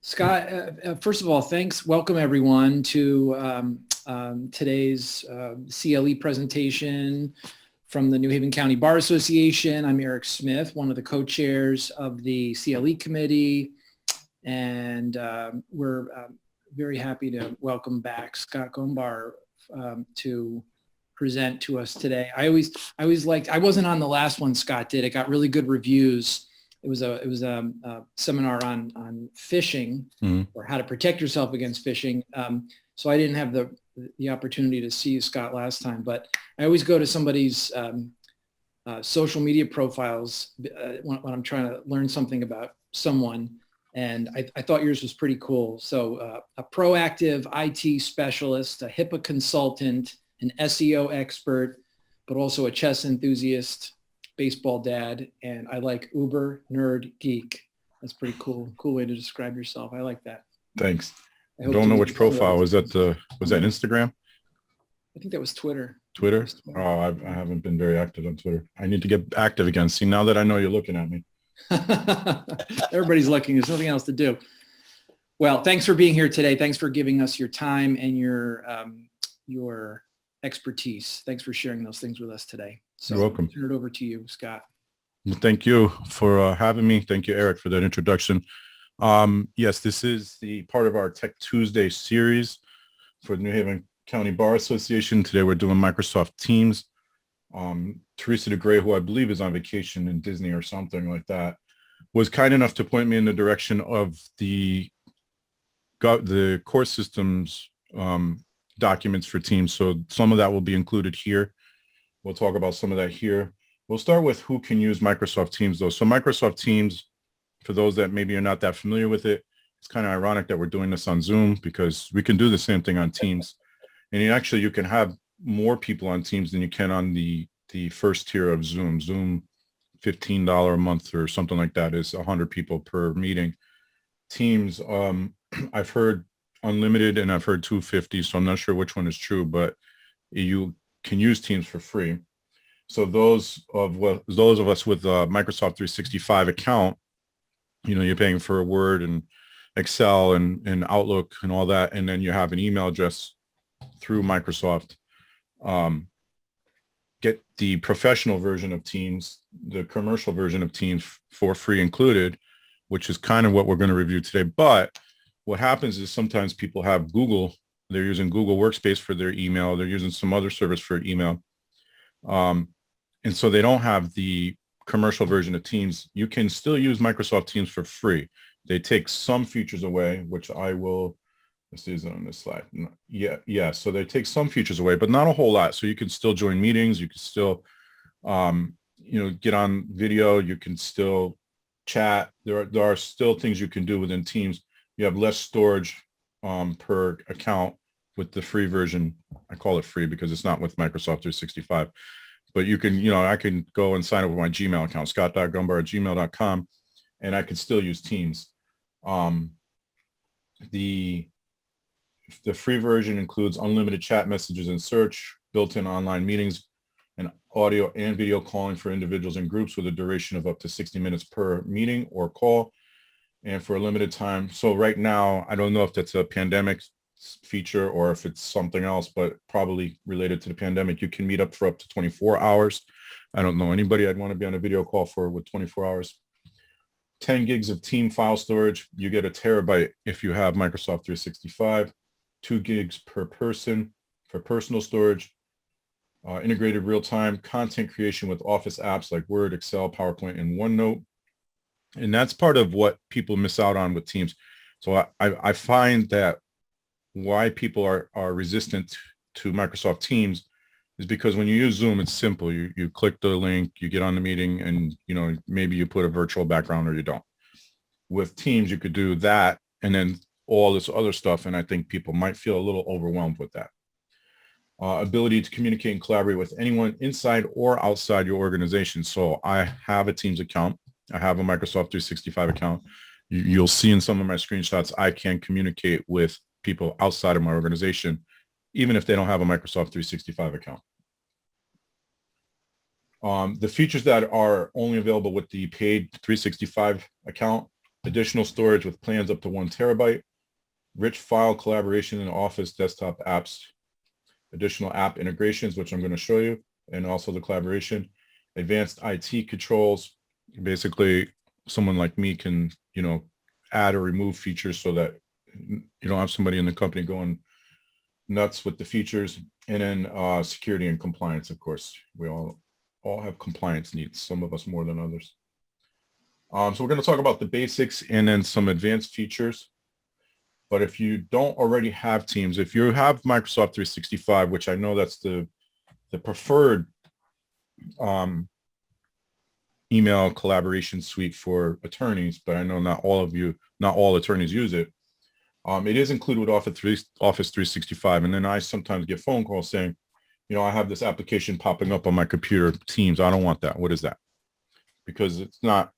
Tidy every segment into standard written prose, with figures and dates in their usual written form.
Scott, first of all, thanks. Welcome everyone to today's CLE presentation from the New Haven County Bar Association. I'm Eric Smith, one of the co-chairs of the CLE committee, and we're very happy to welcome back Scott Gombar to present to us today. I always liked, I wasn't on the last one Scott did. It got really good reviews. It was a seminar on phishing or how to protect yourself against phishing. So I didn't have the opportunity to see you, Scott, last time, but I always go to somebody's social media profiles when I'm trying to learn something about someone. And I thought yours was pretty cool. So a proactive IT specialist, a HIPAA consultant, an SEO expert, but also a chess enthusiast, baseball dad, and I like Uber nerd geek. That's pretty cool. Cool way to describe yourself. I like that. Thanks. I don't know which profile. Was that Instagram? I think that was Twitter. Twitter? Oh, I haven't been very active on Twitter. I need to get active again. See, now that I know you're looking at me. Everybody's looking. There's nothing else to do. Well, thanks for being here today. Thanks for giving us your time and your expertise. Thanks for sharing those things with us today. So you're welcome. I'll turn it over to you, Scott. Well, thank you for having me. Thank you, Eric, for that introduction. Yes, this is the part of our Tech Tuesday series for the New Haven County Bar Association. Today we're doing Microsoft Teams. Teresa DeGray, who I believe is on vacation in Disney or something like that, was kind enough to point me in the direction of the course systems documents for Teams. So some of that will be included here. We'll talk about some of that here. We'll start with who can use Microsoft Teams though. So Microsoft Teams, for those that maybe are not that familiar with it, it's kind of ironic that we're doing this on Zoom because we can do the same thing on Teams. And you can have more people on Teams than you can on the first tier of Zoom. Zoom, $15 a month or something like that is 100 people per meeting. Teams, I've heard unlimited and I've heard 250, so I'm not sure which one is true, but you can use Teams for free. So those of us with a Microsoft 365 account, you're paying for Word and Excel and Outlook and all that, and then you have an email address through Microsoft. Get the professional version of Teams, the commercial version of Teams for free included, which is kind of what we're going to review today. But what happens is sometimes people have Google, they're using Google Workspace for their email, they're using some other service for email. And so they don't have the commercial version of Teams. You can still use Microsoft Teams for free. They take some features away, which I will, let's do it on this slide. Yeah. So they take some features away, but not a whole lot. So you can still join meetings. You can still, get on video. You can still chat. There are still things you can do within Teams. You have less storage per account with the free version. I call it free because it's not with Microsoft 365. But you can, I can go and sign up with my Gmail account, scott.gumbar@gmail.com, and I can still use Teams. The free version includes unlimited chat messages and search, built-in online meetings, and audio and video calling for individuals and groups with a duration of up to 60 minutes per meeting or call, and for a limited time. So right now, I don't know if that's a pandemic feature or if it's something else, but probably related to the pandemic, you can meet up for up to 24 hours. I don't know anybody I'd want to be on a video call for with 24 hours. 10 gigs of team file storage. You get a terabyte if you have Microsoft 365. 2 gigs per person for personal storage. Integrated real-time content creation with Office apps like Word, Excel, PowerPoint, and OneNote. And that's part of what people miss out on with Teams. So I find that why people are resistant to Microsoft Teams is because when you use Zoom, it's simple. You click the link, you get on the meeting, and maybe you put a virtual background or you don't. With Teams, you could do that and then all this other stuff, and I think people might feel a little overwhelmed with that. Ability to communicate and collaborate with anyone inside or outside your organization. So I have a Teams account. I have a Microsoft 365 account. You'll see in some of my screenshots, I can communicate with people outside of my organization, even if they don't have a Microsoft 365 account. The features that are only available with the paid 365 account additional storage with plans up to 1 terabyte, rich file collaboration in Office desktop apps, additional app integrations, which I'm going to show you, and also the collaboration, advanced IT controls. Basically, someone like me can, add or remove features so that you don't have somebody in the company going nuts with the features. And then security and compliance, of course. We all have compliance needs, some of us more than others. So we're going to talk about the basics and then some advanced features. But if you don't already have Teams, if you have Microsoft 365, which I know that's the preferred email collaboration suite for attorneys, but I know not all attorneys use it. It is included with Office 365. And then I sometimes get phone calls saying, I have this application popping up on my computer, Teams. I don't want that. What is that? Because it's not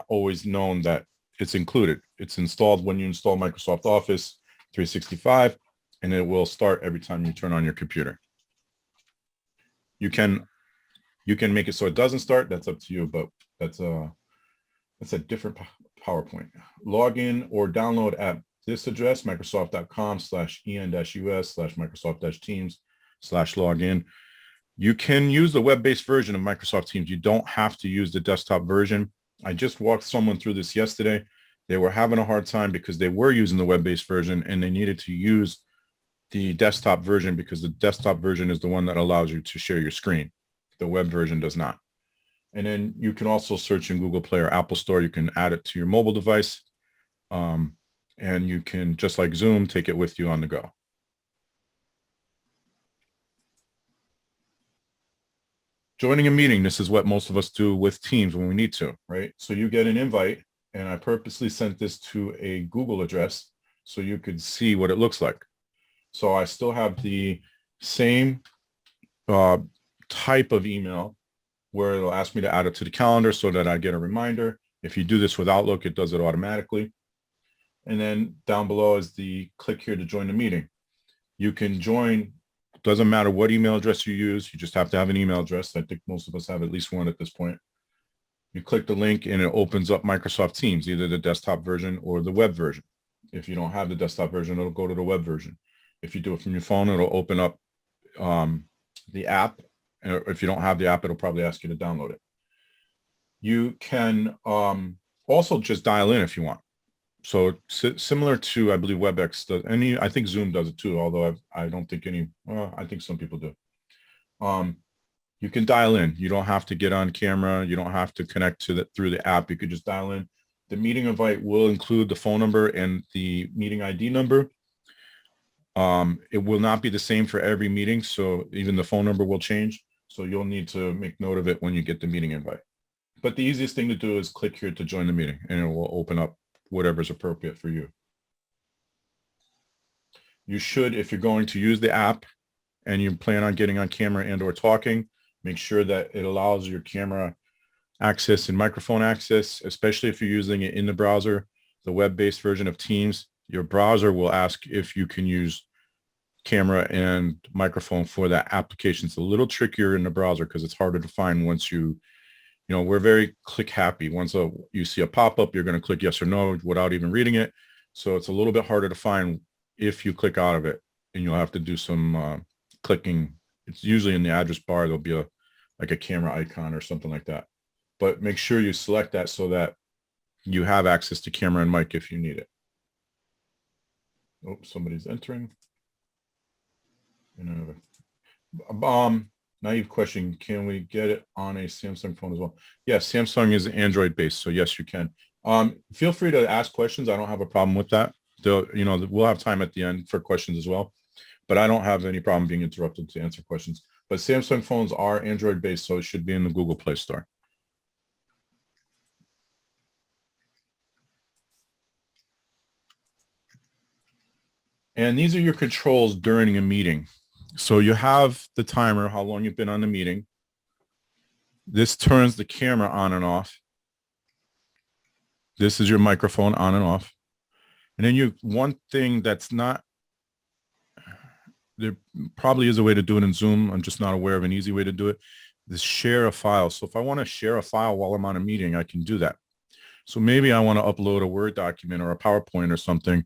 always known that it's included. It's installed when you install Microsoft Office 365, and it will start every time you turn on your computer. You can make it so it doesn't start. That's up to you, but that's a different PowerPoint. Log in or download at this address, microsoft.com/en-us/microsoft-teams/login. You can use the web-based version of Microsoft Teams. You don't have to use the desktop version. I just walked someone through this yesterday. They were having a hard time because they were using the web-based version and they needed to use the desktop version because the desktop version is the one that allows you to share your screen. The web version does not. And then you can also search in Google Play or Apple Store. You can add it to your mobile device. And you can, just like Zoom, take it with you on the go. Joining a meeting, this is what most of us do with Teams when we need to, right? So you get an invite, and I purposely sent this to a Google address so you could see what it looks like. So I still have the same type of email where it'll ask me to add it to the calendar so that I get a reminder. If you do this with Outlook, it does it automatically. And then down below is the click here to join the meeting. You can join, doesn't matter what email address you use, you just have to have an email address. I think most of us have at least one at this point. You click the link and it opens up Microsoft Teams, either the desktop version or the web version. If you don't have the desktop version, it'll go to the web version. If you do it from your phone, it'll open up the app. And if you don't have the app, it'll probably ask you to download it. You can also just dial in if you want. So similar to, I believe WebEx does, I think Zoom does it too, although I don't think I think some people do. You can dial in. You don't have to get on camera. You don't have to connect to through the app. You could just dial in. The meeting invite will include the phone number and the meeting ID number. It will not be the same for every meeting, so even the phone number will change. So you'll need to make note of it when you get the meeting invite. But the easiest thing to do is click here to join the meeting, and it will open up whatever's appropriate for you. You should, if you're going to use the app and you plan on getting on camera and or talking, make sure that it allows your camera access and microphone access, especially if you're using it in the browser. The web-based version of Teams, your browser will ask if you can use camera and microphone for that application. It's a little trickier in the browser because it's harder to find once we're very click happy. Once you see a pop-up, you're going to click yes or no without even reading it. So it's a little bit harder to find if you click out of it, and you'll have to do some clicking. It's usually in the address bar. There'll be like a camera icon or something like that. But make sure you select that so that you have access to camera and mic if you need it. Oh, somebody's entering. Naive question, can we get it on a Samsung phone as well? Yes, Samsung is Android based, so yes, you can. Feel free to ask questions. I don't have a problem with that. We'll have time at the end for questions as well, but I don't have any problem being interrupted to answer questions. But Samsung phones are Android based, so it should be in the Google Play Store. And these are your controls during a meeting. So you have the timer, how long you've been on the meeting. This turns the camera on and off. This is your microphone on and off. And then one thing that's not, there probably is a way to do it in Zoom. I'm just not aware of an easy way to do it. Is share a file. So if I want to share a file while I'm on a meeting, I can do that. So maybe I want to upload a Word document or a PowerPoint or something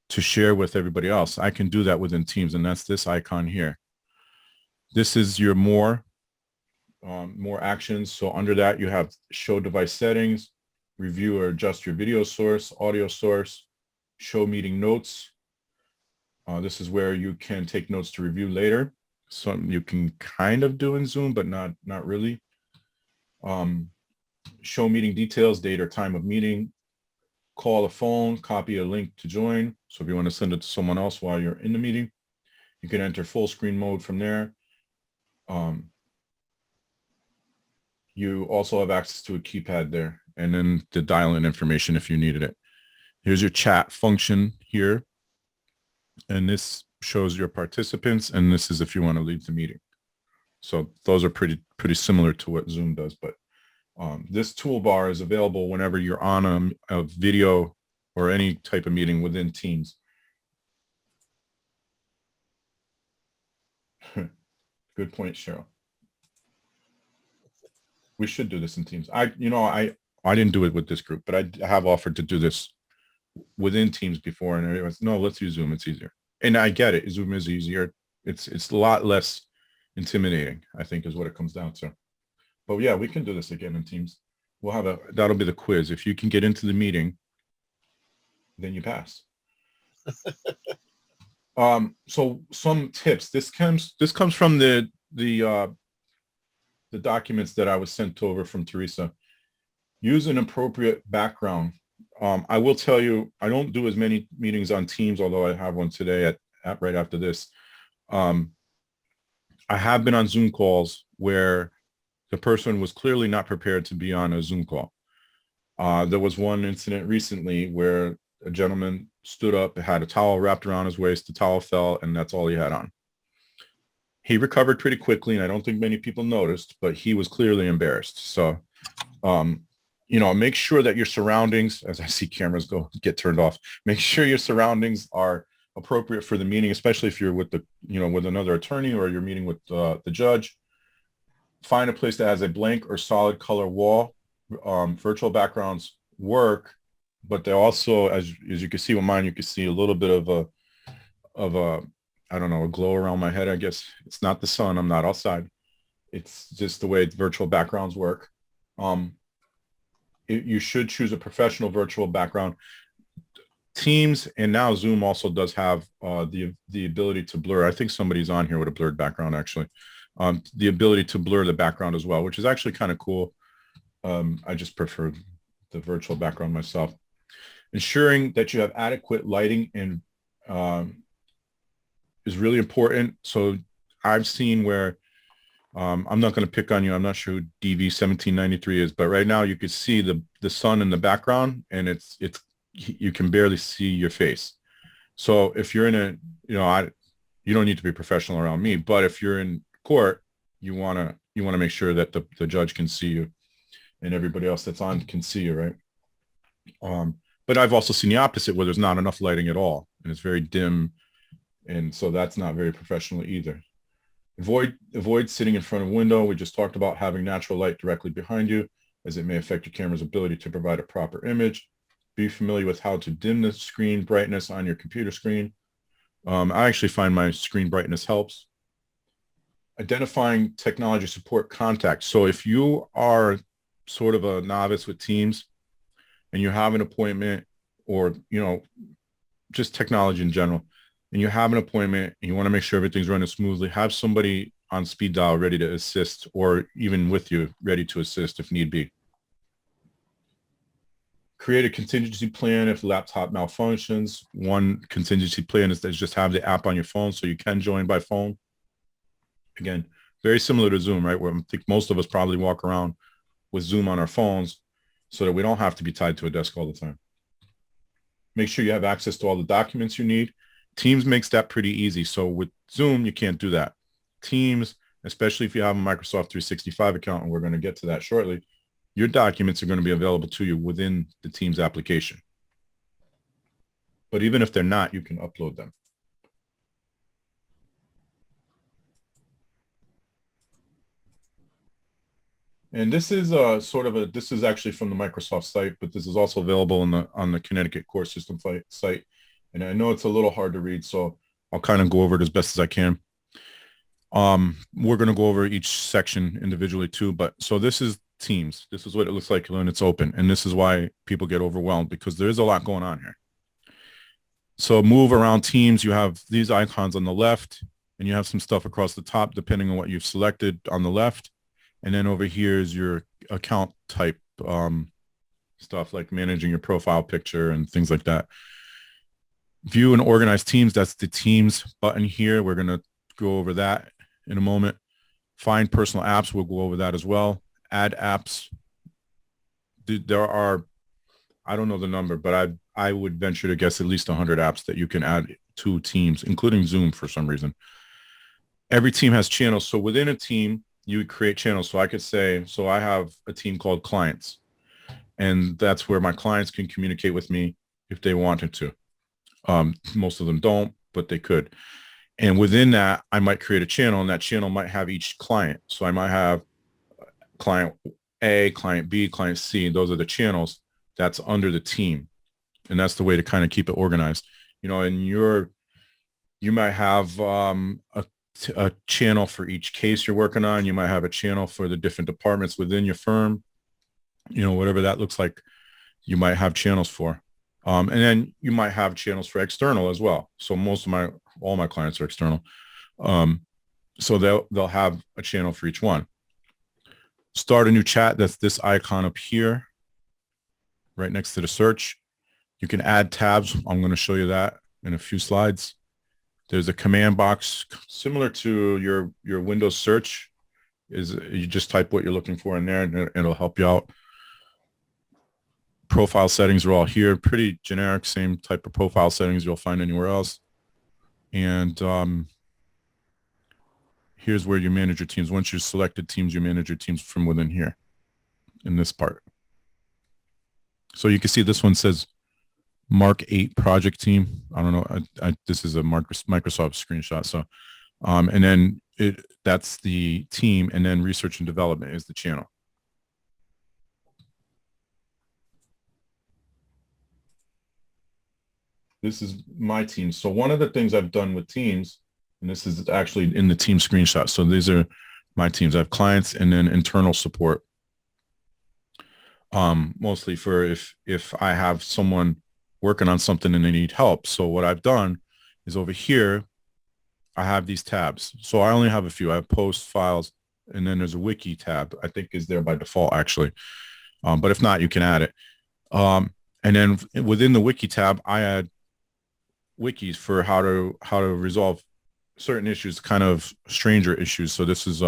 to share with everybody else. I can do that within Teams, and that's this icon here. This is your more actions. So under that, you have show device settings, review or adjust your video source, audio source, show meeting notes. This is where you can take notes to review later. Something you can kind of do in Zoom, but not really. Show meeting details, date or time of meeting, call a phone, copy a link to join. So if you want to send it to someone else while you're in the meeting, you can enter full screen mode from there. You also have access to a keypad there, and then the dial-in information if you needed it. Here's your chat function here. And this shows your participants, and this is if you want to leave the meeting. So those are pretty similar to what Zoom does, but this toolbar is available whenever you're on a video or any type of meeting within Teams. Good point, Cheryl. We should do this in Teams. I didn't do it with this group, but I have offered to do this within Teams before, and everyone's, no, let's use Zoom. It's easier. And I get it. Zoom is easier. It's a lot less intimidating, I think, is what it comes down to. But yeah, we can do this again in Teams. That'll be the quiz. If you can get into the meeting, then you pass. So some tips. This comes from the documents that I was sent over from Teresa. Use an appropriate background. I will tell you, I don't do as many meetings on Teams, although I have one today at right after this. I have been on Zoom calls where the person was clearly not prepared to be on a Zoom call. There was one incident recently where a gentleman stood up, had a towel wrapped around his waist, the towel fell, and that's all he had on. He recovered pretty quickly, and I don't think many people noticed, but he was clearly embarrassed. So, make sure that your surroundings, as I see cameras get turned off, make sure your surroundings are appropriate for the meeting, especially if you're with with another attorney or you're meeting with the judge. Find a place that has a blank or solid color wall. Virtual backgrounds work, but they also, as you can see with mine, you can see a little bit of a I don't know, a glow around my head. I guess it's not the sun. I'm not outside. It's just the way virtual backgrounds work. You should choose a professional virtual background. Teams and now Zoom also does have the ability to blur. I think somebody's on here with a blurred background, actually. The ability to blur the background as well, which is actually kind of cool. I just prefer the virtual background myself. Ensuring that you have adequate lighting and is really important. So I've seen where I'm not going to pick on you. I'm not sure who DV1793 is, but right now you can see the sun in the background, and you can barely see your face. So if you're in you don't need to be professional around me, but if you're in court, you want to make sure that the judge can see you and everybody else that's on can see you, right? But I've also seen the opposite, where there's not enough lighting at all and it's very dim, and so that's not very professional either. Avoid sitting in front of a window. We just talked about having natural light directly behind you, as it may affect your camera's ability to provide a proper image. Be familiar with how to dim the screen brightness on your computer screen. I actually find my screen brightness helps. Identifying technology support contacts. So if you are sort of a novice with Teams and you have an appointment, or just technology in general, and you have an appointment and you want to make sure everything's running smoothly, have somebody on speed dial ready to assist, or even with you ready to assist if need be. Create a contingency plan if the laptop malfunctions. One contingency plan is to just have the app on your phone so you can join by phone. Again, very similar to Zoom, right? Where I think most of us probably walk around with Zoom on our phones so that we don't have to be tied to a desk all the time. Make sure you have access to all the documents you need. Teams makes that pretty easy. So with Zoom, you can't do that. Teams, especially if you have a Microsoft 365 account, and we're going to get to that shortly, your documents are going to be available to you within the Teams application. But even if they're not, you can upload them. And this is this is actually from the Microsoft site, but this is also available on the Connecticut Core System site. And I know it's a little hard to read, so I'll kind of go over it as best as I can. We're going to go over each section individually too, but so this is Teams. This is what it looks like when it's open. And this is why people get overwhelmed, because there is a lot going on here. So move around Teams, you have these icons on the left, and you have some stuff across the top, depending on what you've selected on the left. And then over here is your account type stuff, like managing your profile picture and things like that. View and organize teams. That's the Teams button here. We're going to go over that in a moment. Find personal apps. We'll go over that as well. Add apps. There are, I don't know the number, but I would venture to guess at least 100 apps that you can add to Teams, including Zoom for some reason. Every team has channels. So within a team, you would create channels. So I could say, so I have a team called clients, and that's where my clients can communicate with me if they wanted to. Most of them don't, but they could. And within that, I might create a channel, and that channel might have each client. So I might have client A, client B, client C. Those are the channels that's under the team. And that's the way to kind of keep it organized. You know, and you might have a channel for each case you're working on. You might have a channel for the different departments within your firm. You know, whatever that looks like, you might have channels for. And then you might have channels for external as well. So all my clients are external. So they'll have a channel for each one. Start a new chat. That's this icon up here, right next to the search. You can add tabs. I'm going to show you that in a few slides. There's a command box similar to your Windows search. You just type what you're looking for in there, and it'll help you out. Profile settings are all here. Pretty generic, same type of profile settings you'll find anywhere else. And here's where you manage your teams. Once you've selected teams, you manage your teams from within here in this part. So you can see this one says Mark 8 project team. I don't know. This is a Microsoft screenshot. So, and then that's the team, and then research and development is the channel. This is my team. So one of the things I've done with teams, and this is actually in the team screenshot. So these are my teams. I have clients and then internal support. Mostly for if I have someone working on something and they need help. So what I've done is over here, I have these tabs. So I only have a few. I have posts, files, and then there's a wiki tab, I think is there by default actually. But if not, you can add it. And then within the wiki tab, I add wikis for how to resolve certain issues, kind of stranger issues. So this was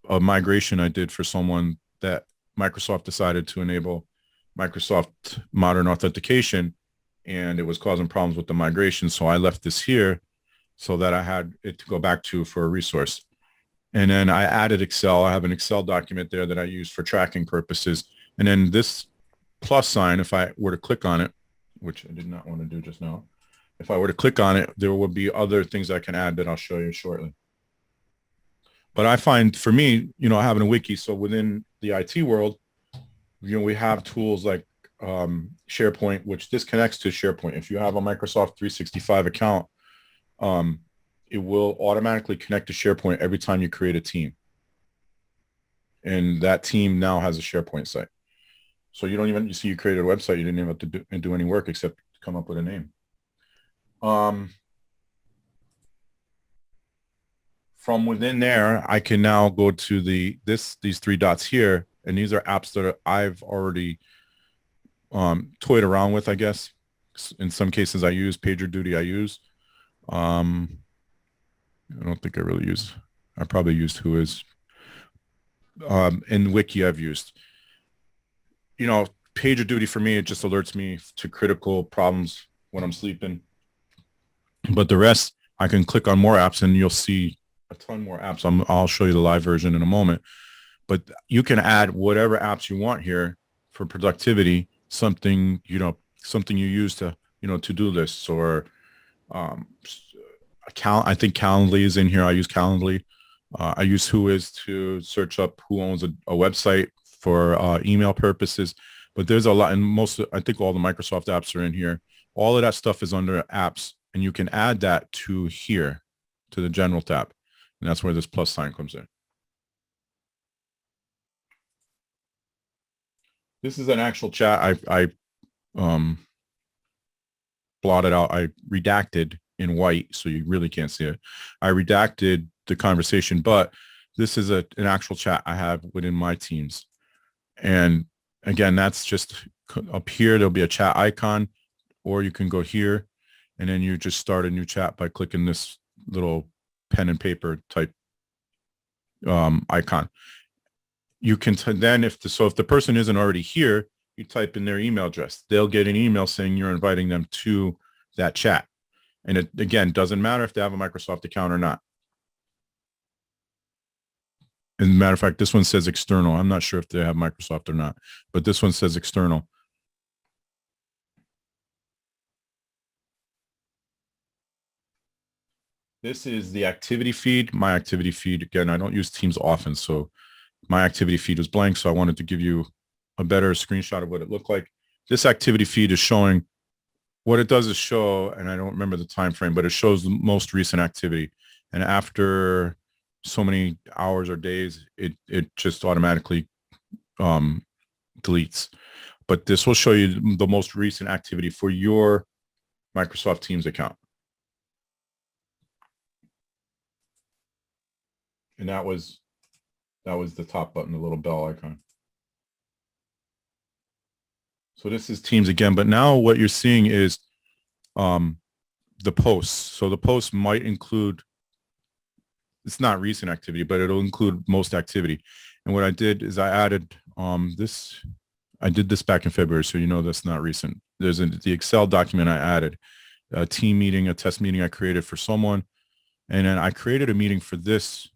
a migration I did for someone that Microsoft decided to enable Microsoft Modern Authentication, and it was causing problems with the migration. So I left this here so that I had it to go back to for a resource. And then I added Excel. I have an Excel document there that I use for tracking purposes. And then this plus sign, if I were to click on it, which I did not want to do just now, if I were to click on it, there will be other things I can add that I'll show you shortly. But I find for me, you know, having a wiki, so within the IT world, you know, we have tools like SharePoint, which this connects to SharePoint. If you have a Microsoft 365 account, it will automatically connect to SharePoint every time you create a team. And that team now has a SharePoint site. So you don't even, you see you created a website, you didn't even have to do any work except come up with a name. From within there, I can now go to these three dots here, and these are apps that I've already toyed around with, I guess. In some cases I use PagerDuty. I don't think I really use, I probably used Whois. And Wiki I've used. You know, PagerDuty for me, it just alerts me to critical problems when I'm sleeping. But the rest, I can click on more apps and you'll see a ton more apps. I'll show you the live version in a moment. But you can add whatever apps you want here for productivity, something you use to, to-do lists or I think Calendly is in here. I use Calendly. I use Whois to search up who owns a website for email purposes. But there's a lot, and I think all the Microsoft apps are in here. All of that stuff is under apps, and you can add that to here, to the general tab. And that's where this plus sign comes in. This is an actual chat. I blotted out. I redacted in white, so you really can't see it. I redacted the conversation, but this is an actual chat I have within my teams. And again, that's just up here. There'll be a chat icon, or you can go here, and then you just start a new chat by clicking this little pen and paper type icon. You can then, if the person isn't already here, you type in their email address. They'll get an email saying you're inviting them to that chat. And it, again, doesn't matter if they have a Microsoft account or not. As a matter of fact, this one says external. I'm not sure if they have Microsoft or not, but this one says external. This is the activity feed. My activity feed, again, I don't use Teams often, so my activity feed was blank, so I wanted to give you a better screenshot of what it looked like. This activity feed is showing, what it does is show, and I don't remember the time frame, but it shows the most recent activity. And after so many hours or days, it just automatically deletes. But this will show you the most recent activity for your Microsoft Teams account. And that was the top button, the little bell icon. So this is Teams again, but now what you're seeing is the posts. So the posts might include, it's not recent activity, but it'll include most activity. And what I did is I added this. I did this back in February, so you know that's not recent. There's the Excel document I added, a team meeting, a test meeting I created for someone. And then I created a meeting for this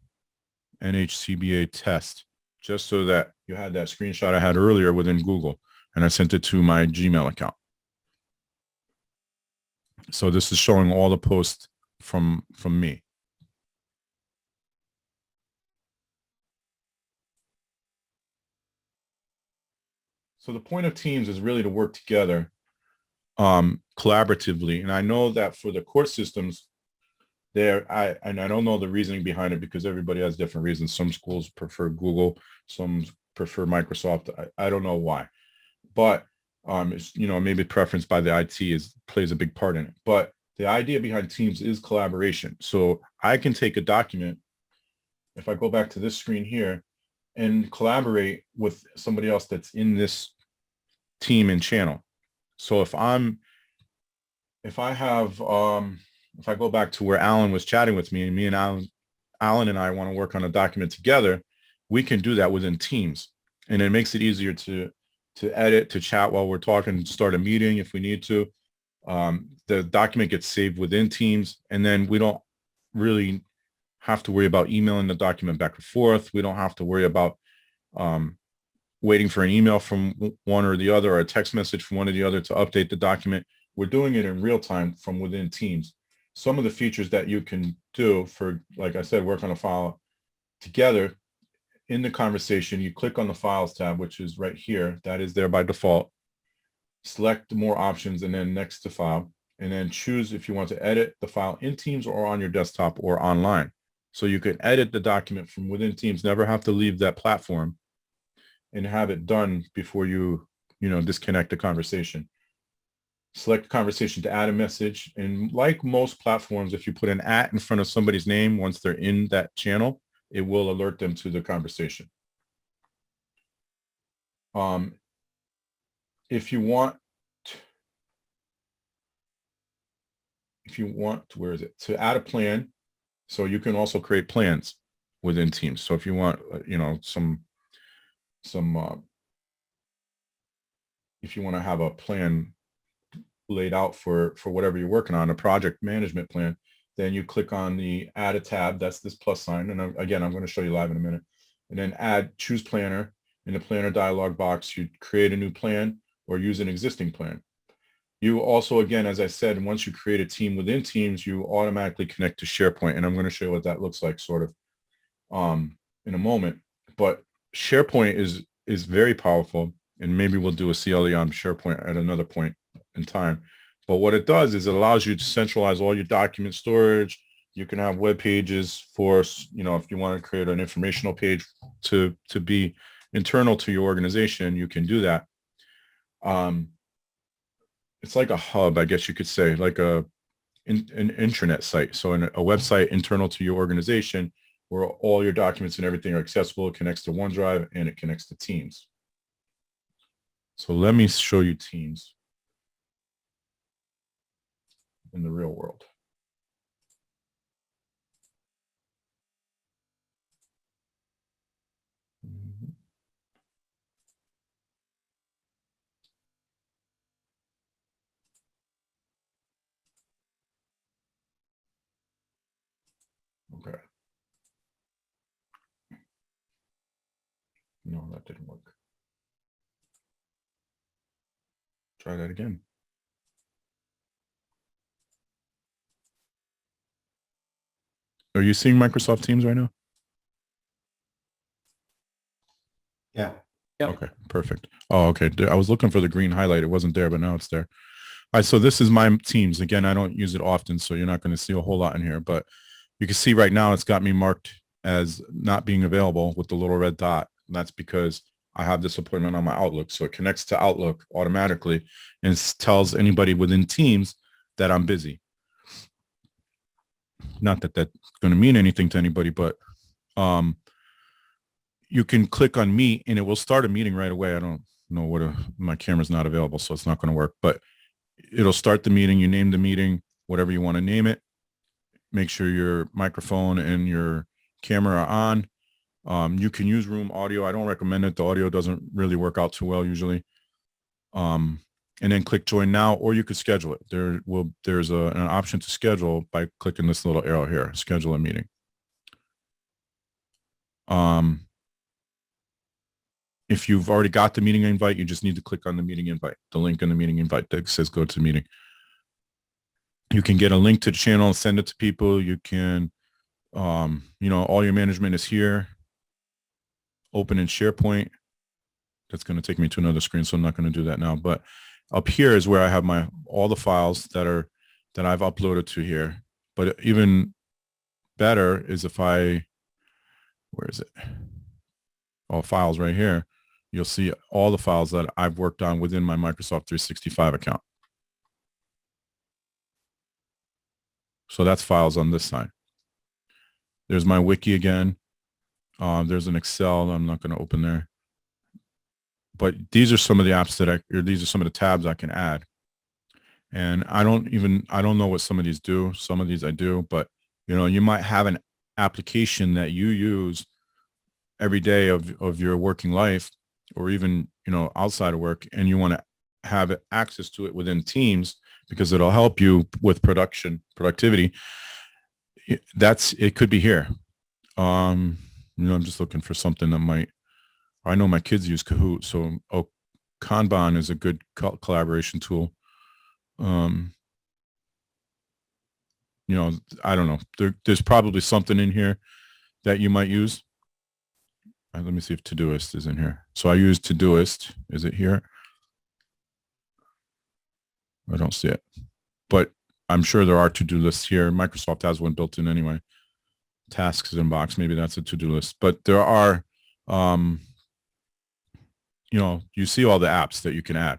NHCBA test, just so that you had that screenshot I had earlier within Google, and I sent it to my Gmail account. So this is showing all the posts from me. So the point of Teams is really to work together collaboratively. And I know that for the court systems, I don't know the reasoning behind it, because everybody has different reasons. Some schools prefer Google, some prefer Microsoft. I don't know why, but it's, maybe preference by the IT plays a big part in it. But the idea behind Teams is collaboration. So I can take a document, if I go back to this screen here, and collaborate with somebody else that's in this team and channel. So if I go back to where Alan was chatting with me, and me and Alan and I want to work on a document together, we can do that within Teams. And it makes it easier to edit, to chat while we're talking, start a meeting if we need to. The document gets saved within Teams, and then we don't really have to worry about emailing the document back and forth. We don't have to worry about waiting for an email from one or the other, or a text message from one or the other to update the document. We're doing it in real time from within Teams. Some of the features that you can do for, like I said, work on a file together in the conversation, you click on the Files tab, which is right here. That is there by default. Select more options, and then next to File, and then choose if you want to edit the file in Teams or on your desktop or online. So you can edit the document from within Teams, never have to leave that platform, and have it done before you disconnect the conversation. Select conversation to add a message. And like most platforms, if you put an @ in front of somebody's name once they're in that channel, it will alert them to the conversation. If you want, where is it? To add a plan. So you can also create plans within Teams. So if you want, if you want to have a plan laid out for whatever you're working on, a project management plan, then you click on the add a tab. That's this plus sign. And again, I'm going to show you live in a minute. And then choose planner. In the planner dialog box, you create a new plan or use an existing plan. You also, again, as I said, once you create a team within Teams, you automatically connect to SharePoint. And I'm going to show you what that looks like, sort of. in a moment. But SharePoint is very powerful, and maybe we'll do a CLE on SharePoint at another point in time. But what it does is it allows you to centralize all your document storage. You can have web pages for, you know, if you want to create an informational page to be internal to your organization, you can do that. It's like a hub, I guess you could say, like an intranet site. So a website internal to your organization where all your documents and everything are accessible. It connects to OneDrive and it connects to Teams. So let me show you Teams in the real world. Okay. No, that didn't work. Try that again. Are you seeing Microsoft Teams right now? Yeah. Yep. Okay, perfect. Oh, okay. I was looking for the green highlight. It wasn't there, but now it's there. All right, so this is my Teams. Again, I don't use it often, so you're not going to see a whole lot in here, but you can see right now it's got me marked as not being available with the little red dot. And that's because I have this appointment on my Outlook. So it connects to Outlook automatically and tells anybody within Teams that I'm busy. Not that that's going to mean anything to anybody, but you can click on Meet and it will start a meeting right away. I don't know what my camera's not available, so it's not going to work, but it'll start the meeting. You name the meeting, whatever you want to name it. Make sure your microphone and your camera are on. You can use room audio. I don't recommend it. The audio doesn't really work out too well usually. And then click join now, or you could schedule it. There's an option to schedule by clicking this little arrow here, schedule a meeting. If you've already got the meeting invite, you just need to click on the meeting invite, the link in the meeting invite that says go to meeting. You can get a link to the channel and send it to people. You can, you know, all your management is here. Open in SharePoint. That's going to take me to another screen, so I'm not going to do that now. But up here is where I have all the files that I've uploaded to here. But even better is if where is it? All files right here. You'll see all the files that I've worked on within my Microsoft 365 account. So that's files on this side. There's my wiki again. There's an Excel. I'm not going to open there. But these are some of the apps these are some of the tabs I can add. And I don't know what some of these do. Some of these I do, but you know, you might have an application that you use every day of your working life, or even, you know, outside of work, and you want to have access to it within Teams because it'll help you with productivity. It could be here. You know, I'm just looking for something that I know my kids use Kahoot, so Kanban is a good collaboration tool. You know, I don't know. There's probably something in here that you might use. Let me see if Todoist is in here. So I use Todoist. Is it here? I don't see it, but I'm sure there are to-do lists here. Microsoft has one built in anyway. Tasks inbox, maybe that's a to-do list. But there are, you know, you see all the apps that you can add.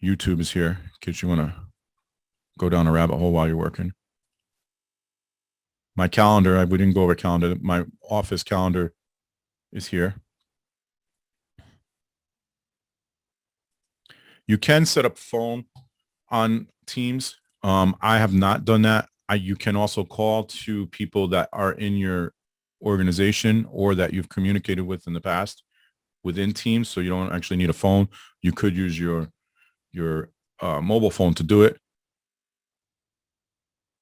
YouTube is here in case you want to go down a rabbit hole while you're working. My calendar, we didn't go over calendar. My office calendar is here. You can set up phone on Teams. I have not done that. You can also call to people that are in your organization or that you've communicated with in the past within Teams. So you don't actually need a phone. You could use your mobile phone to do it.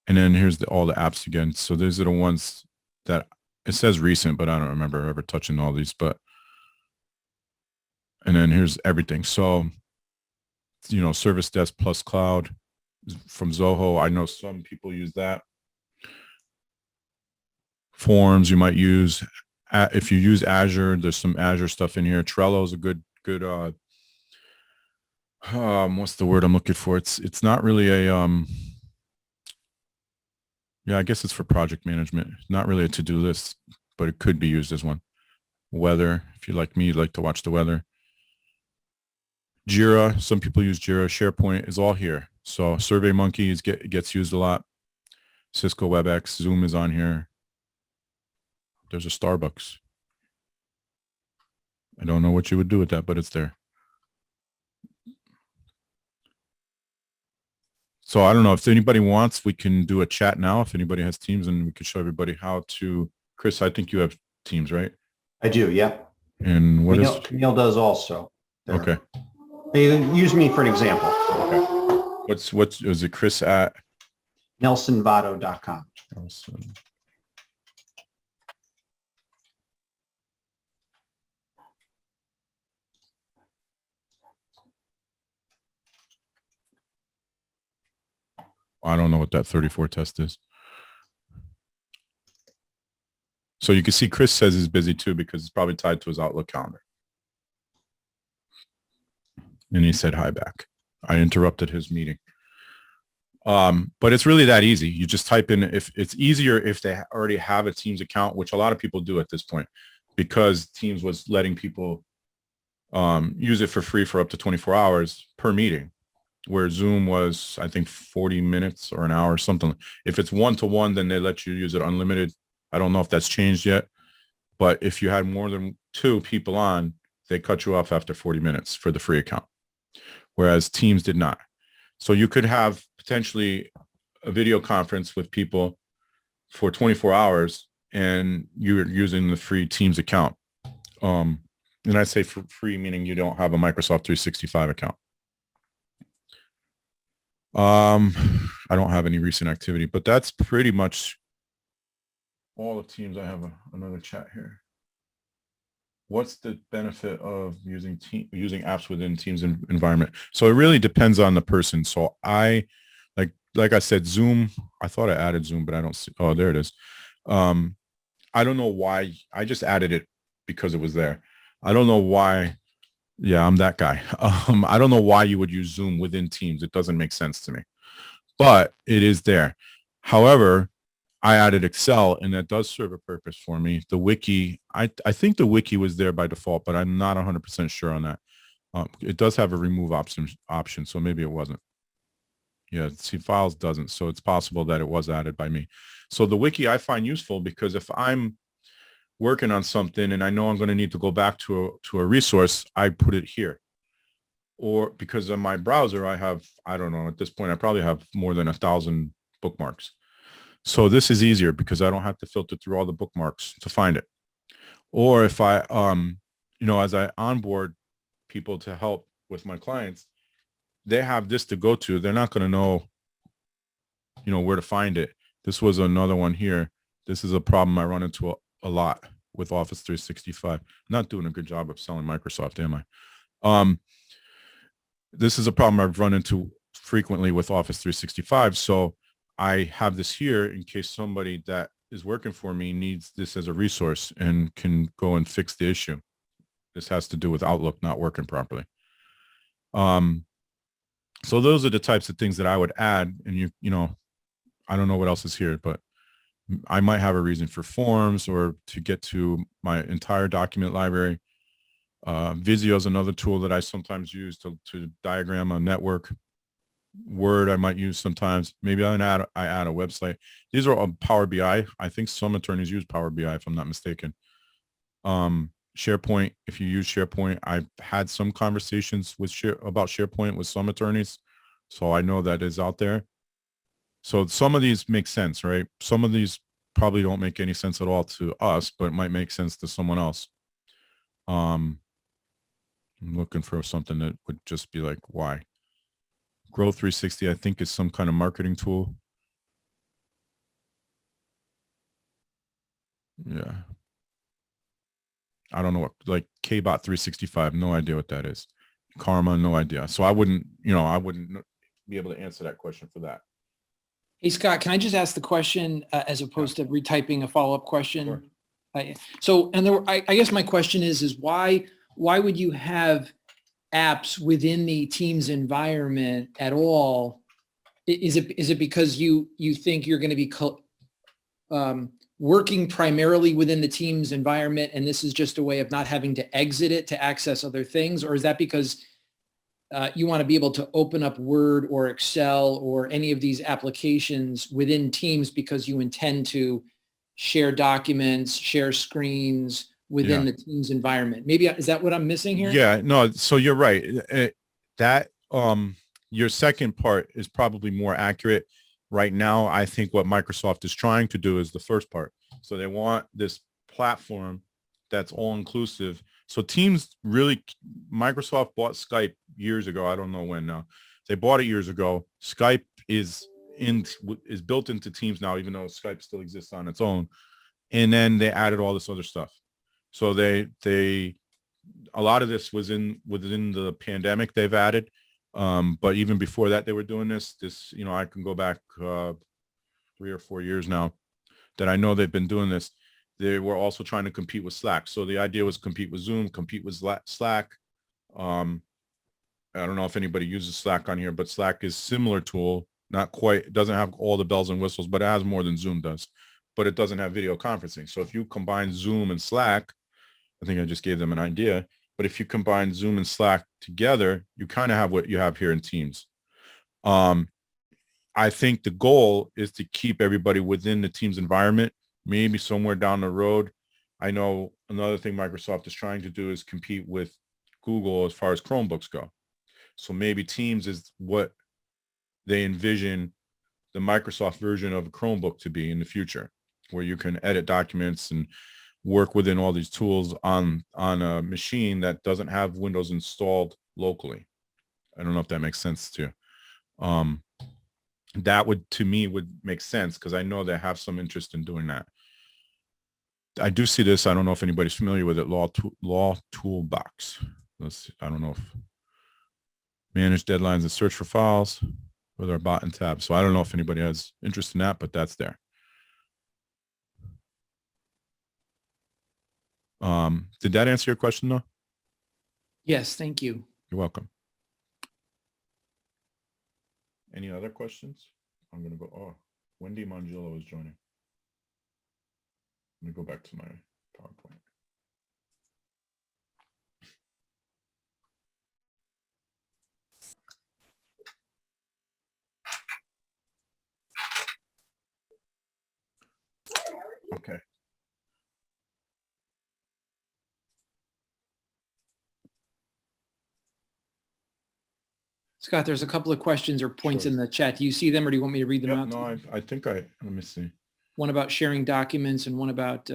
And then here's all the apps again. So these are the ones that it says recent, but I don't remember ever touching all these. And then here's everything. So, you know, Service Desk plus Cloud from Zoho. I know some people use that. Forms you might use. If you use Azure, there's some Azure stuff in here. Trello is a good what's the word I'm looking for? It's not really a yeah, I guess it's for project management. Not really a to-do list, but it could be used as one. Weather, if you're like me, you'd like to watch the weather. Jira, some people use Jira. SharePoint is all here. So SurveyMonkey gets used a lot. Cisco WebEx, Zoom is on here. There's a Starbucks. I don't know what you would do with that, but it's there. So I don't know if anybody wants, we can do a chat now. If anybody has Teams, and we could show everybody how to. Chris, I think you have Teams, right? I do. Yeah. And what is? Neil does also. There. Okay. They use me for an example. Okay. What's is it? Chris at nelsonvado.com. Nelson. I don't know what that 34 test is. So you can see Chris says he's busy too because it's probably tied to his Outlook calendar. And he said hi back. I interrupted his meeting. But it's really that easy. You just type in, if it's easier if they already have a Teams account, which a lot of people do at this point, because Teams was letting people use it for free for up to 24 hours per meeting, where Zoom was, I think, 40 minutes or an hour or something. If it's one-to-one, then they let you use it unlimited. I don't know if that's changed yet, but if you had more than 2 people on, they cut you off after 40 minutes for the free account, whereas Teams did not. So you could have potentially a video conference with people for 24 hours and you're using the free Teams account. And I say for free, meaning you don't have a Microsoft 365 account. I don't have any recent activity, but that's pretty much all of Teams. I have another chat here. What's the benefit of using apps within Teams environment? So it really depends on the person. So I, like I said, Zoom, I thought I added Zoom, but I don't see, oh, there it is. I don't know why. I just added it because it was there. I don't know why. Yeah, I'm that guy. I don't know why you would use Zoom within Teams. It doesn't make sense to me, but it is there. However, I added Excel, and that does serve a purpose for me. The wiki, I think the wiki was there by default, but I'm not 100% sure on that. It does have a remove option, so maybe it wasn't. Yeah, see, files doesn't, so it's possible that it was added by me. So the wiki I find useful because if I'm working on something and I know I'm going to need to go back to a resource, I put it here. Or because on my browser, I have, I don't know, at this point, I probably have more than 1,000 bookmarks. So this is easier because I don't have to filter through all the bookmarks to find it. Or if I, as I onboard people to help with my clients, they have this to go to. They're not going to know, where to find it. This was another one here. This is a problem I run into a lot with Office 365. I'm not doing a good job of selling Microsoft, am I? This is a problem I've run into frequently with Office 365. So I have this here in case somebody that is working for me needs this as a resource and can go and fix the issue. This has to do with Outlook not working properly. So those are the types of things that I would add. And I don't know what else is here, but I might have a reason for forms or to get to my entire document library. Visio is another tool that I sometimes use to diagram a network. Word I might use sometimes. Maybe I add a website. These are all Power BI. I think some attorneys use Power BI if I'm not mistaken. SharePoint, if you use SharePoint, I've had some conversations about SharePoint with some attorneys, so I know that is out there. So some of these make sense, right? Some of these probably don't make any sense at all to us, but it might make sense to someone else. I'm looking for something that would just be like, why? Grow 360, I think, is some kind of marketing tool. Yeah. I don't know what, like KBot 365, no idea what that is. Karma, no idea. So I wouldn't be able to answer that question for that. Hey, Scott, can I just ask the question as opposed to retyping a follow-up question? Sure. I guess my question is why would you have apps within the Teams environment at all? Is it because you think you're going to be working primarily within the Teams environment, and this is just a way of not having to exit it to access other things? Or is that because you want to be able to open up Word or Excel or any of these applications within Teams because you intend to share documents, share screens within the Teams environment? Maybe, is that what I'm missing here? Yeah, no, so you're right. Your second part is probably more accurate. Right now, I think what Microsoft is trying to do is the first part. So they want this platform that's all inclusive. So Teams really, Microsoft bought Skype years ago. I don't know when now. They bought it years ago. Skype is built into Teams now, even though Skype still exists on its own. And then they added all this other stuff. So a lot of this was within the pandemic they've added. But even before that, they were doing this, I can go back 3 or 4 years now that I know they've been doing this. They were also trying to compete with Slack. So the idea was compete with Zoom, compete with Slack. I don't know if anybody uses Slack on here, but Slack is similar tool, not quite, it doesn't have all the bells and whistles, but it has more than Zoom does, but it doesn't have video conferencing. So if you combine Zoom and Slack, I think I just gave them an idea, but if you combine Zoom and Slack together, you kind of have what you have here in Teams. I think the goal is to keep everybody within the Teams environment. Maybe somewhere down the road, I know another thing Microsoft is trying to do is compete with Google as far as Chromebooks go. So maybe Teams is what they envision the Microsoft version of a Chromebook to be in the future, where you can edit documents and work within all these tools on a machine that doesn't have Windows installed locally. I don't know if that makes sense to you. That would, to me, would make sense because I know they have some interest in doing that. I do see this. I don't know if anybody's familiar with it. Law Toolbox. I don't know if manage deadlines and search for files with our bot and tab. So I don't know if anybody has interest in that, but that's there. Did that answer your question though? Yes, thank you. You're welcome. Any other questions? I'm going to go, oh, Wendy Mangillo is joining. Let me go back to my PowerPoint. Okay. Scott, there's a couple of questions or points in the chat. Do you see them or do you want me to read them out? No, I think let me see. One about sharing documents and one about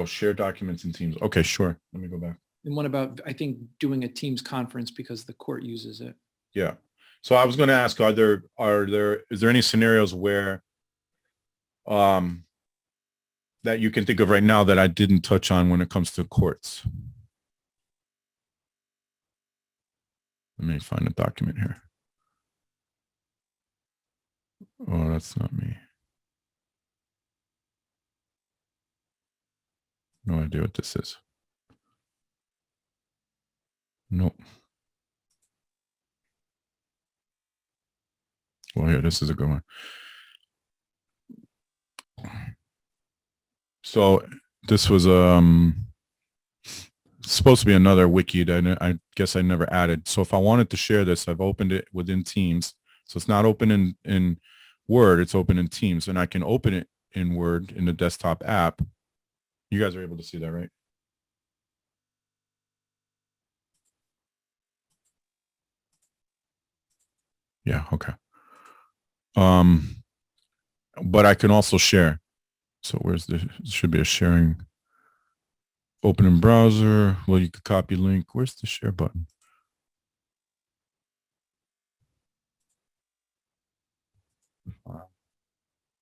share documents in Teams. Okay, sure. Let me go back. And one about, I think, doing a Teams conference because the court uses it. Yeah. So I was going to ask, is there any scenarios where that you can think of right now that I didn't touch on when it comes to courts? Let me find a document here. Oh, that's not me. No idea what this is. Nope. Well, here, this is a good one. So this was supposed to be another wiki that I guess I never added. So if I wanted to share this, I've opened it within Teams. So it's not open in Word, it's open in Teams, and I can open it in Word in the desktop app. You guys are able to see that, right? Yeah, okay. But I can also share. So should be a sharing. Open in browser. Well, you could copy link. Where's the share button?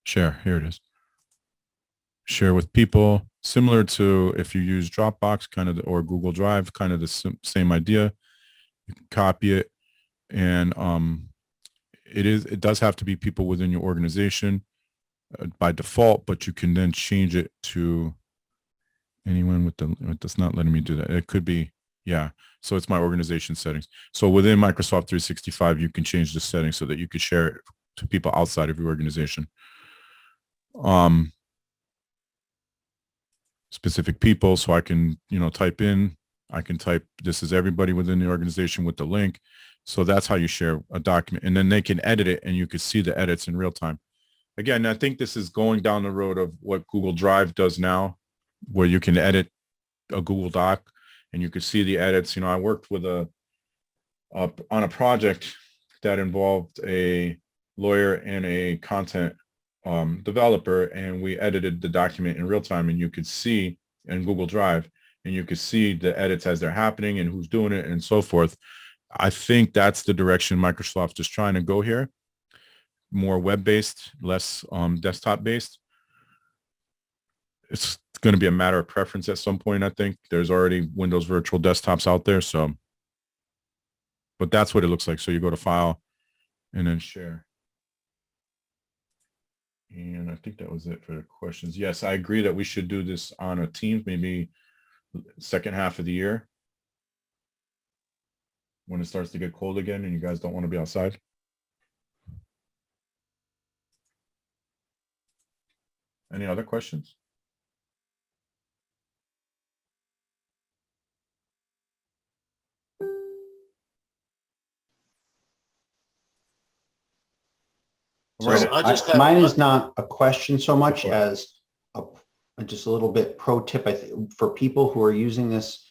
Share, here it is. Share with people, similar to if you use Dropbox or Google Drive, kind of the same idea. You can copy it and it does have to be people within your organization by default, but you can then change it to anyone it does not letting me do that. It could be, yeah. So it's my organization settings. So within Microsoft 365, you can change the settings so that you could share it to people outside of your organization. Specific people. So I can, I can type, this is everybody within the organization with the link. So that's how you share a document, and then they can edit it and you can see the edits in real time. Again, I think this is going down the road of what Google Drive does now, where you can edit a Google Doc and you can see the edits. I worked with on a project that involved a lawyer and a content developer, and we edited the document in real time, and you could see in Google Drive, and you could see the edits as they're happening and who's doing it and so forth. I think that's the direction Microsoft is trying to go here. More web-based, less desktop-based. It's going to be a matter of preference at some point, I think. There's already Windows virtual desktops out there, but that's what it looks like. So you go to File and then Share. And I think that was it for the questions. Yes, I agree that we should do this on a Teams, maybe second half of the year, when it starts to get cold again and you guys don't want to be outside. Any other questions? So Right. mine is not a question so much as just a little bit pro tip. I think for people who are using this,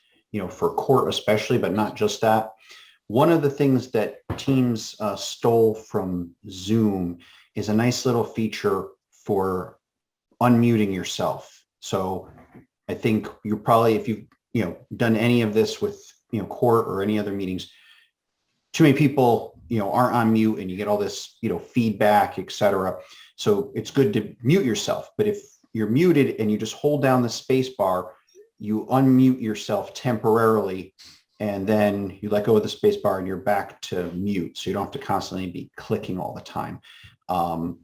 for court especially, but not just that. One of the things that Teams stole from Zoom is a nice little feature for unmuting yourself. So I think you probably, if you've done any of this with court or any other meetings, too many people aren't on mute and you get all this feedback, etc. So it's good to mute yourself. But if you're muted and you just hold down the space bar, you unmute yourself temporarily, and then you let go of the space bar and you're back to mute. So you don't have to constantly be clicking all the time. And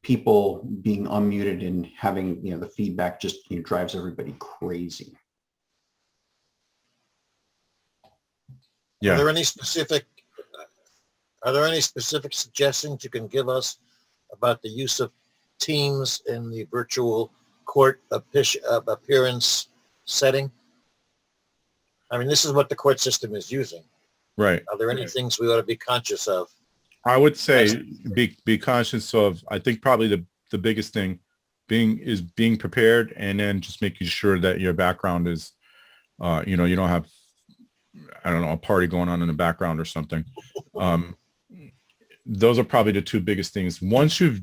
people being unmuted and having the feedback just drives everybody crazy. Yeah. Are there any specific suggestions you can give us about the use of Teams in the virtual court appearance setting? I mean, this is what the court system is using. Right. Are there any things we ought to be conscious of? I would say be conscious of, I think probably the biggest thing being prepared, and then just making sure that your background is, you don't have, I don't know, a party going on in the background or something. Those are probably the two biggest things. Once you've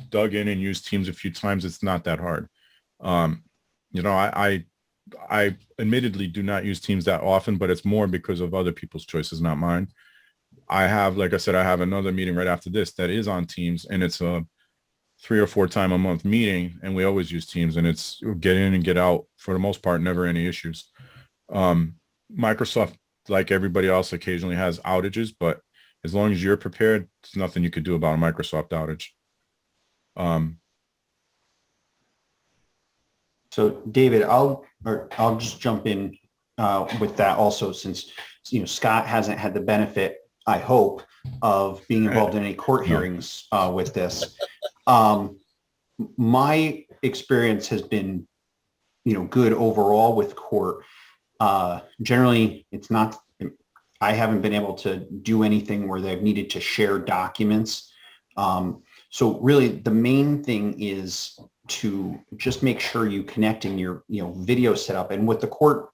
dug in and used Teams a few times, it's not that hard. I admittedly do not use Teams that often, but it's more because of other people's choices, not mine. Like I said, I have another meeting right after this that is on Teams, and it's a 3 or 4 time a month meeting, and we always use Teams, and it's get in and get out for the most part, never any issues. Microsoft, like everybody else, occasionally has outages, but as long as you're prepared, there's nothing you could do about a Microsoft outage. So David, I'll just jump in with that also, since Scott hasn't had the benefit, I hope, of being involved in any court hearings with this. My experience has been good overall with court. Generally, I haven't been able to do anything where they've needed to share documents. So really the main thing is to just make sure you connecting your video setup. And what the court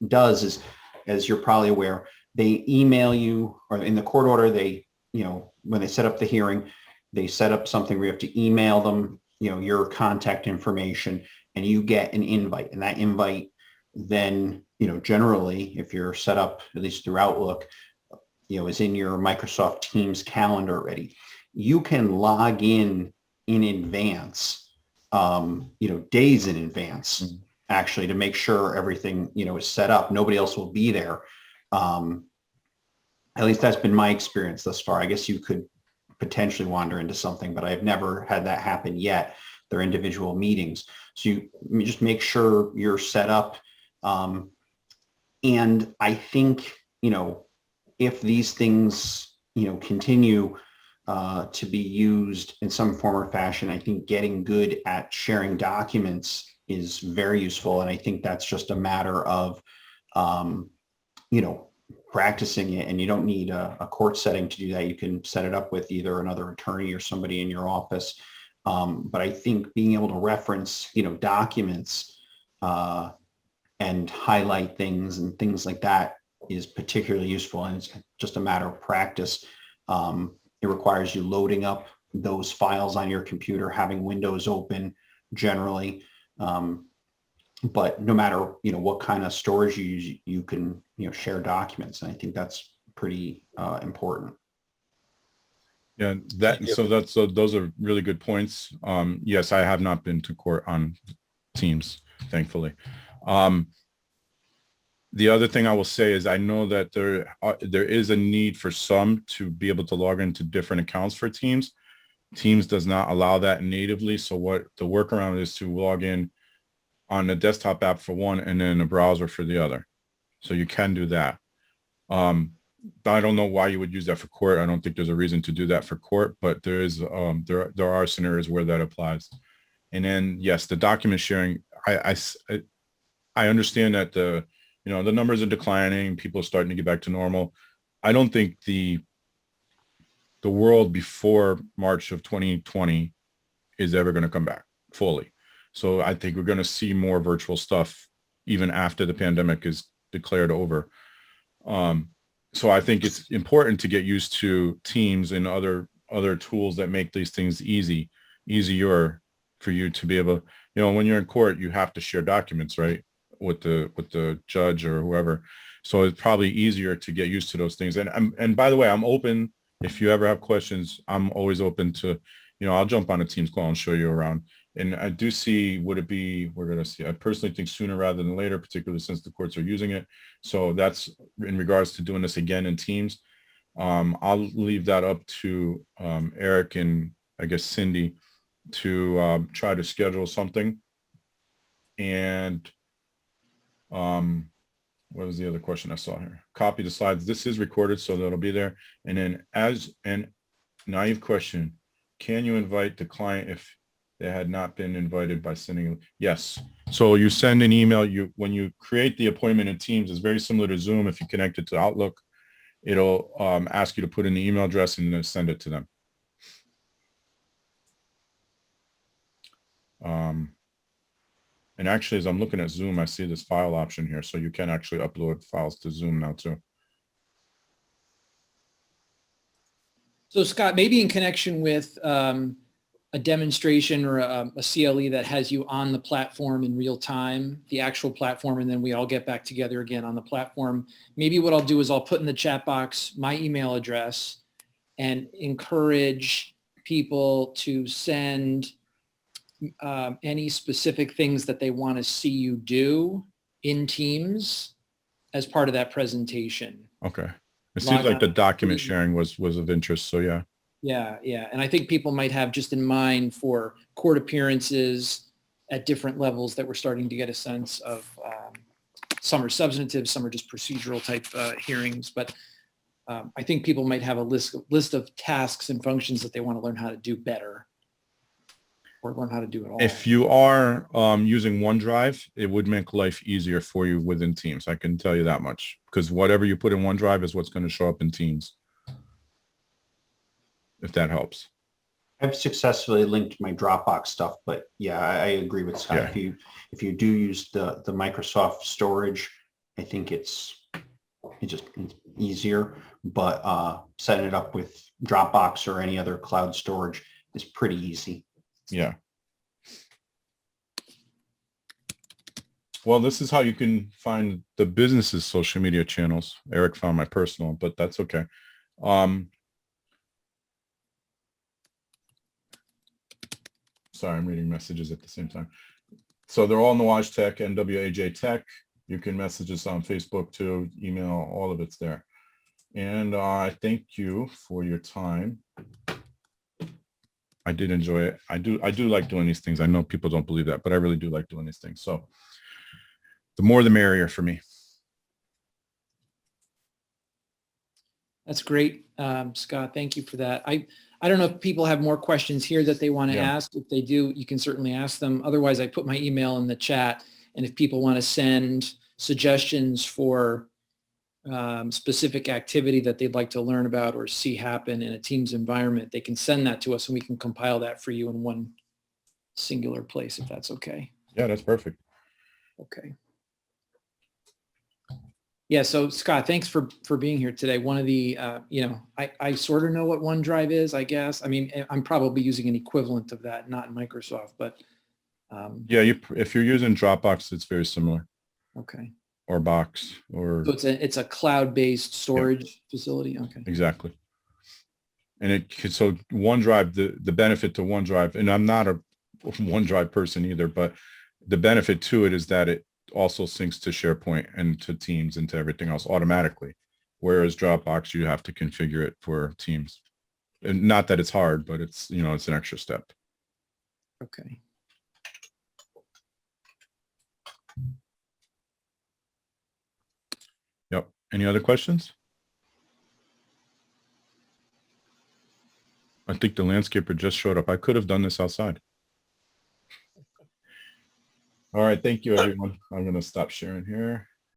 does is, as you're probably aware, they email you, or in the court order, they when they set up the hearing, they set up something where you have to email them your contact information, and you get an invite. And that invite then generally, if you're set up at least through Outlook, is in your Microsoft Teams calendar already. You can log in advance, days in advance, actually, to make sure everything is set up. Nobody else will be there. At least that's been my experience thus far. I guess you could potentially wander into something, but I've never had that happen yet. They're individual meetings. So you just make sure you're set up. And I think, if these things, continue to be used in some form or fashion, I think getting good at sharing documents is very useful. And I think that's just a matter of, practicing it, and you don't need a court setting to do that. You can set it up with either another attorney or somebody in your office. But I think being able to reference, documents and highlight things and things like that is particularly useful. And it's just a matter of practice. It requires you loading up those files on your computer, having Windows open generally. But no matter, what kind of storage you use, you can, share documents. And I think that's pretty important. Yeah, those are really good points. Yes, I have not been to court on Teams, thankfully. The other thing I will say is I know that there is a need for some to be able to log into different accounts for Teams. Teams does not allow that natively. So what the workaround is to log in on the desktop app for one and then a browser for the other. So you can do that. I don't know why you would use that for court. I don't think there's a reason to do that for court, but there is there are scenarios where that applies. And then yes, the document sharing. I understand that the numbers are declining. People are starting to get back to normal. I don't think the world before March of 2020 is ever going to come back fully. So I think we're going to see more virtual stuff even after the pandemic is declared over. So I think it's important to get used to Teams and other tools that make these things easier for you to be able, when you're in court, you have to share documents, right? With the judge or whoever. So it's probably easier to get used to those things. And by the way, I'm open. If you ever have questions, I'm always open to, I'll jump on a Teams call and show you around. And I do see, we're going to see, I personally think sooner rather than later, particularly since the courts are using it. So that's in regards to doing this again in Teams. I'll leave that up to Eric and I guess Cindy to try to schedule something. And what was the other question I saw here? Copy the slides. This is recorded, so that'll be there. And then as a naive question, can you invite the client if they had not been invited by sending? Yes. So you send an email. When you create the appointment in Teams, it's very similar to Zoom. If you connect it to Outlook, it'll ask you to put in the email address and then send it to them. And actually, as I'm looking at Zoom, I see this file option here. So you can actually upload files to Zoom now too. So Scott, maybe in connection with a demonstration or a CLE that has you on the platform in real time, the actual platform, and then we all get back together again on the platform. Maybe what I'll do is I'll put in the chat box my email address and encourage people to send any specific things that they want to see you do in Teams as part of that presentation. Okay. It seems like the document sharing was of interest. So yeah. Yeah. And I think people might have just in mind for court appearances at different levels that we're starting to get a sense of. Some are substantive, some are just procedural type hearings. But I think people might have a list of tasks and functions that they want to learn how to do better or learn how to do it all. If you are using OneDrive, it would make life easier for you within Teams. I can tell you that much, because whatever you put in OneDrive is what's going to show up in Teams, if that helps. I've successfully linked my Dropbox stuff, but yeah, I agree with Scott. Yeah. If you do use the Microsoft storage, I think it's easier, but setting it up with Dropbox or any other cloud storage is pretty easy. Yeah. Well, this is how you can find the business's social media channels. Eric found my personal, but that's okay. Sorry, I'm reading messages at the same time. So they're all Nawaj Tech, NWAJ Tech. You can message us on Facebook too, email, all of it's there. And I thank you for your time. I did enjoy it. I do like doing these things. I know people don't believe that, but I really do like doing these things. So the more the merrier for me. That's great, Scott. Thank you for that. I don't know if people have more questions here that they want to Yeah. ask. If they do, you can certainly ask them. Otherwise, I put my email in the chat. And if people want to send suggestions for specific activity that they'd like to learn about or see happen in a Teams environment, they can send that to us and we can compile that for you in one singular place, if that's okay. Yeah, that's perfect. Okay. Yeah. So Scott, thanks for being here today. One of the, I sort of know what OneDrive is, I guess. I mean, I'm probably using an equivalent of that, not in Microsoft, but. Yeah, if you're using Dropbox, it's very similar. Okay. Or Box or. So it's a cloud-based storage facility. Okay. Exactly. And so OneDrive, the benefit to OneDrive, and I'm not a OneDrive person either, but the benefit to it is that it also syncs to SharePoint and to Teams and to everything else automatically. Whereas Dropbox, you have to configure it for Teams. And not that it's hard, but it's, it's an extra step. Okay. Yep. Any other questions? I think the landscaper just showed up. I could have done this outside. All right. Thank you, everyone. I'm going to stop sharing here.